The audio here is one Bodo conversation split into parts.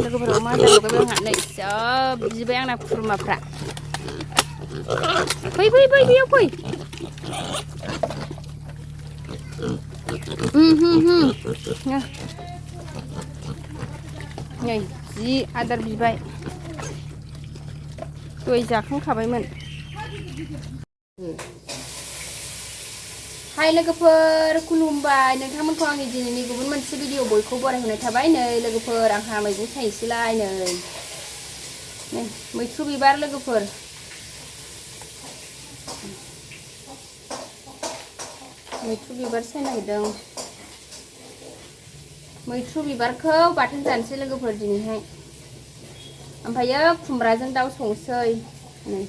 लोगोफोर अमा आदार लगायबाय आंहा नै जोबजोब्बाय आंना खुरमाफ्रा फै फै फै बेयाव फै नै जि आदार बिबाय दय जाखांखाबायमोन हाय लोगोफोर खुलुमबाय नोंथांमोनखौ आंनि दिनैनि गुबुन मोनसे भिडिअ बयखौ बरायहरनाय थाबाय नै लोगोफोर आंहा मैगं सायनोसैलाय नै मैथ्रु बिबार लोगोफोर मैथ्रु बिबार सायनो नागिरदों मैथ्रु बिबारखौ बाथोन जानोसै लोगोफोर दिनैहाय ओमफ्रायो खुमब्राजों दाउ संसै नै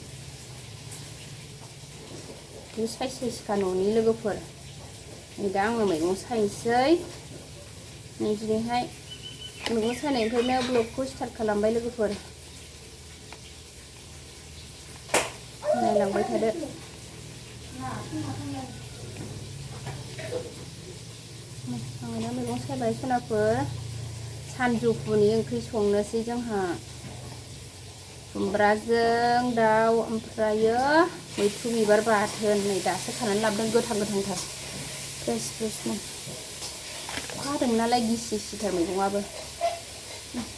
बे साइसखा न'नि लोगोफोर नै दा आङो मैगं सायनोसै नै दिनैहाय मैगं सायनायनिफ्रायनो ब्लगखौ स्टार्ट खालामबाय लोगोफोर नायलांबाय थादो आङो दा मैगं सायबाय सनाफोर सानजौफुनि ओंख्रि संनोसै जोंहा खुमब्राजों दाउ ओमफ्रायो मैथ्रु बिबार बाथोन नै दासो खानानै लाबोदों गोथां गोथांथार फ्रेस फ्रेसनो अखा हादों नालाय गिसि गिसिथार मैगङाबो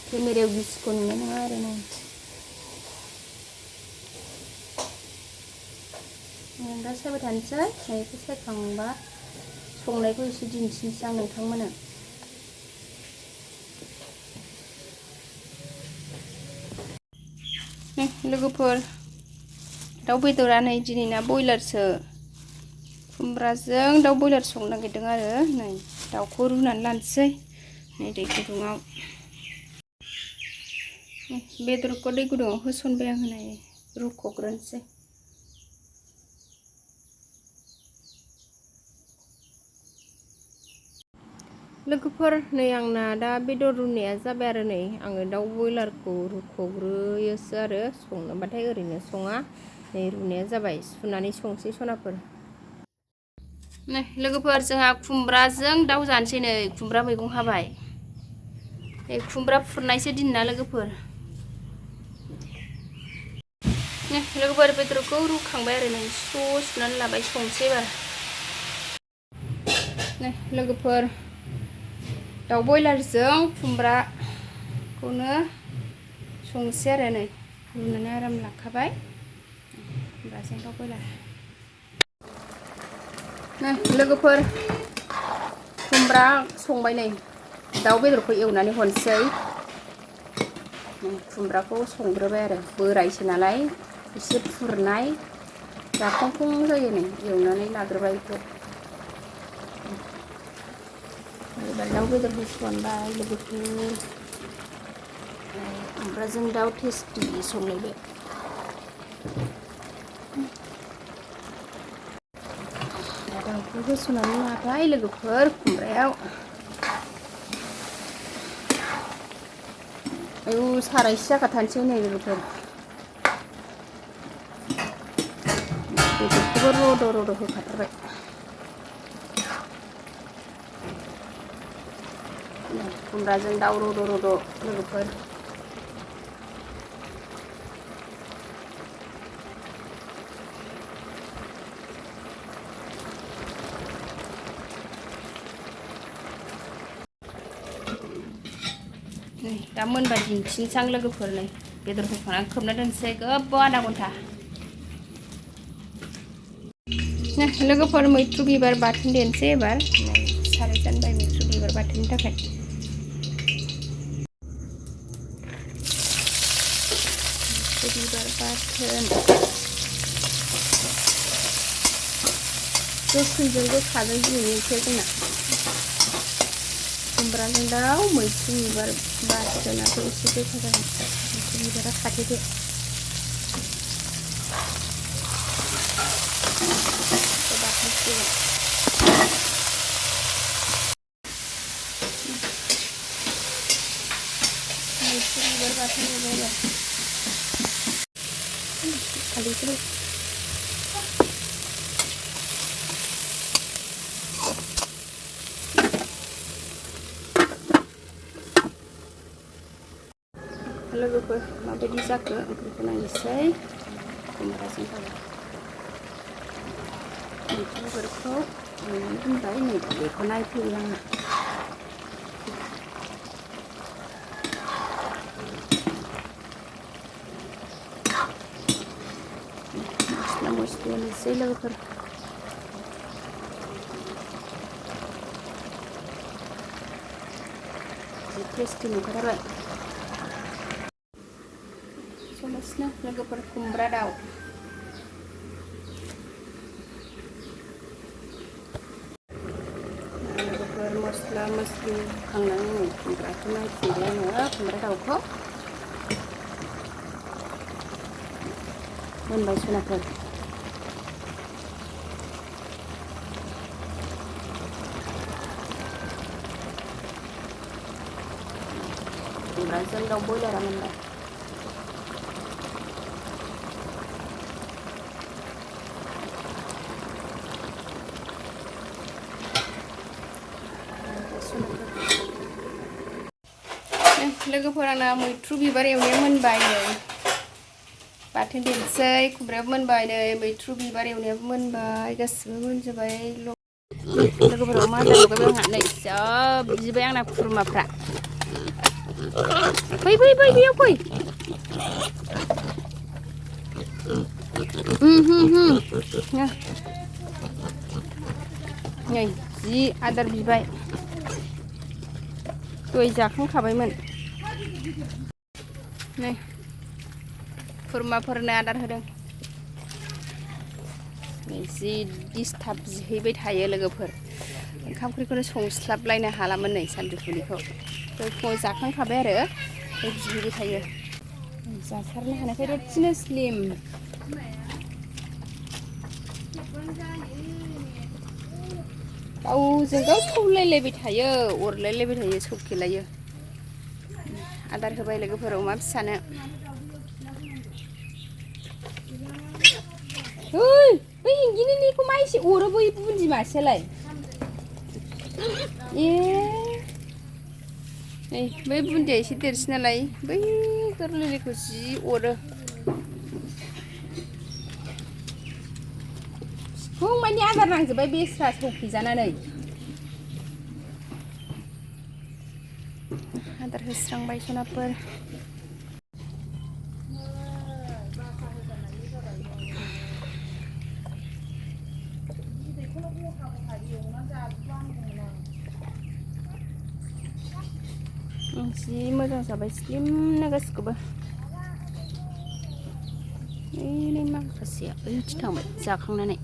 केमेरायाव गिसिखौ नुनाय नङा आरो नै आं दा सायबाय थानोसै बेखौ सायखांबा संनायखौ एसे दिन्थिनोसै आं नोंथांमोननो लोगोफोर दाउ बेदरा नै दिनैना बयलारसो खुमब्राजों दाउ बयलार संनो नागिरदों आरो नै दाउखौ रुनानै लानोसै नै दै गुदुङाव बेदरखौ दै गुदुङाव होसनबाय आङो नै रुख'ग्रोनोसै लोगोफोर नै आंना दा बेदर रुनाया जाबाय आरो नै आङो दाउ बयलारखौ रुख'ग्रोयोसो आरो संनोबाथाय ओरैनो सङा नै रुनाया जाबाय सुनानै संसै सनाफोर नै लोगोफोर जोंहा खुमब्राजों दाउ जानोसै नै खुमब्रा मैगं हाबाय नै खुमब्रा फुरनायसो दिन ना लोगोफोर नै लोगोफोर बेदरखौ रुखांबाय आरो नै स्र' सुनानै लाबाय संसै एबार नै लोगोफोर दाउ बयलारजों खुमब्राखौनो संसै आरो नै रुनानै आराम लाखाबाय खुमब्राजों दाउ बयलार नै लोगोफोर खुमब्रा संबाय नै दाउ बेदरखौ एवनानै हरसै खुमब्राखौ संग्रोबाय आरो बोरायसो नालाय एसे फुरनाय जाखांफुं जायो नै एवनानै लाग्रोबाय बेखौ एबार दाउ बेदर होसनबाय लोगोफोर खुमब्राजों दाउ टेस्टि संलायबाय दाउखौ होसननानै लाबाय लोगोफोर खुमब्रायाव आयौ सारायसे जाखाथारसै नै लोगोफोर बेदरखौबो रद' होखाथारबाय खुमब्राजों दाउ रद' लोगोफोर नै दा मोनबा दिन्थिनोसै आं लोगोफोर नै बेदर होखांनानै खोबना दोनसै गोबाव आधा घन्टा लोगोफोर मैथ्रु बिबार बाथोन देनोसै एबार साराय जानबाय मैथ्रु बिबार बाथोननि थाखाय मैथ्रु बिबार बाथोन गोखैजों गोखाजों दिनैनि ओंख्रिया जोंना खुमब्राजों दाउ मैथ्रु बिबार बाथोनाथ' एसे गोखा जागोन मैथ्रु बिबारा खाथेदो मैथ्रु बिबार बाथोन एवबाय खालिखौ लोगोफोर माबायदि जाखो ओंख्रिखौ नायनोसै खुमब्राजों दाउ मैथ्रुफोरखौ एवनानै दोनबाय नै बेखौ नायफैयो आङो मस्ला मस्लि होनोसै लोगोफोर जि टेस्टि नुखाथारबाय संगासिनो लोगोफोर खुमब्रा दाउ लोगोफोर मस्ला मस्लि खांनानै खुमब्राखौ नायफिनबाय आङो खुमब्रा दाउखौ मोनबाय सनाफोर खुमब्राजों दाउ बयलारा मोनबाय लोगोफोर आंना मैथ्रु बिबार एवनाया मोनबाय नै बाथोन देनोसै खुमब्रायाबो मोनबाय नै मैथ्रु बिबार एवनायाबो मोनबाय गासिबो मोनजोब्बाय लोगोफोराव मा आदार लगायबाय आंहा नै जा बिबाय आंना खुरमाफ्रा फै फै फै बेयाव फै नै जि आदार बिबाय दय जाखांखाबायमोन नै खुरमाफोरनो आदार होदों जि डिस्टार्ब बिहैबाय थायो लोगोफोर ओंखाम ओंख्रिखौनो संस्लाबलायनो हालामोन नै सानजौफुनिखौ फुङाव जाखांखाबाय आरो बिहैबाय थायो जासारनो हानायखाय दसेनो स्लिम गावजों गाव सौलायलायबाय थायो अरलायलायबाय थायो सौखेलायो आदार होबाय लोगोफोर अमा फिसानो ओइ बै इंगिनिखौ मा एसे अरो बै बुन्दि मासेयालाय ए नै बै बुन्दिया एसे देरसिन नालाय बै गोरलैखौ जि अरो फुं मानि आदार नांजोब्बाय बेस्रा सौखिजानानै आदार होस्रांबाय सनाफोर जि मोजां जाबाय स्लिमनो गासिखौबो नै माखासेया ओइथिं थांबाय जाखांनानै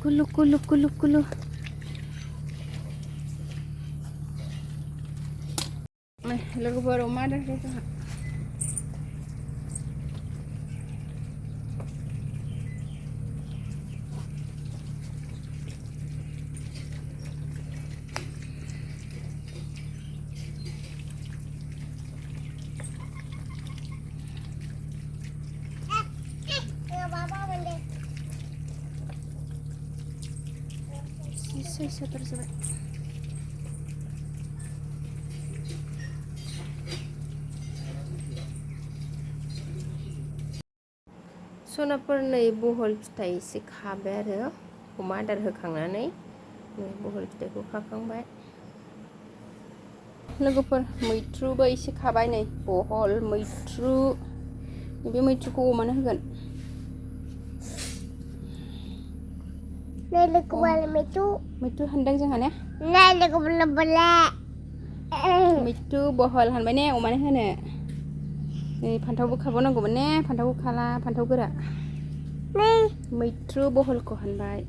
कुलु कुलु कुलु कुलु लोगोफोर अमा आदार होयो जोंहा sabar sabar सनाफोर नै बहल फिथाइ एसे खाबाय आरो अमा आदार होखांनानै नै बहल फिथाइखौ खाखांबाय लोगोफोर मैथ्रुबो एसे खाबाय नै बहल मैथ्रु बे मैथ्रुखौ अमानो होगोन नै लोगोफोर मैथ्रु हानदों जोंहा ने नै लोगोफोर मैथ्रु बहल हानबाय ने अमानो होनो नै फान्थावबो खाबावनांगौमोन ने फान्थावखौ खाला फान्थाव गोरा मैथ्रु बहलखौ हानबाय